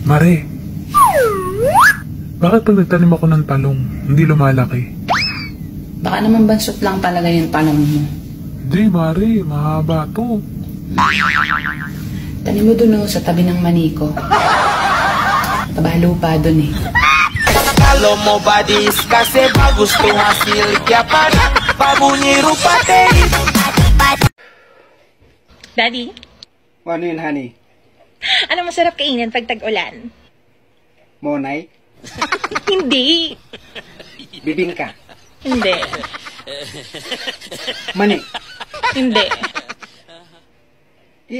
Mare, bakit pag nagtanim ako ng talong, hindi lumalaki? Baka naman bansot lang talaga yung talong mo. Hindi, Mare, mahaba to. Tanim mo dun sa tabi ng maniko. Taba lupa dun eh. Kalau mau badis kasih bagus tuh hasil kiapan pabunyi rupa teh. Daddy, Ano yun, honey? ano masarap kainin pag tag-ulan? Monay? Hindi. Bibingka? Hindi. Mani? Hindi.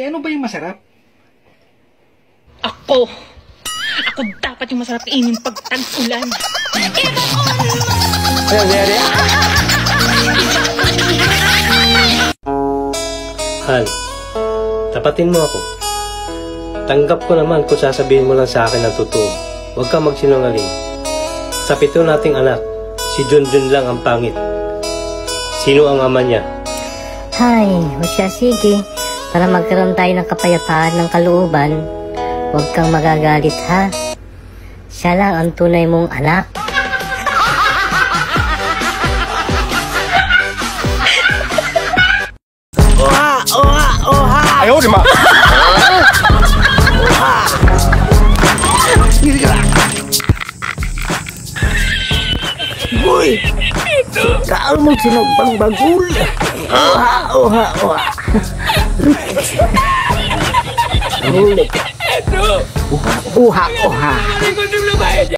Ano ba yung masarap? Ako dapat yung masarap kainin pag tag-ulan. Han, tapatin mo ako. Tanggap ko naman kung sasabihin mo lang sa akin ang totoo. Huwag kang magsinungaling. Sa 7 nating anak, si Junjun lang ang pangit. Sino ang ama niya? Hay, o siya sige. Para magkaroon tayo ng kapayapaan ng kalooban, huwag kang magagalit ha. Siya lang ang tunay mong anak. Ayaw, di ma! Uy! Saan mo sinagbang bagul? Oha, oha, oha! Uha, uha, oha!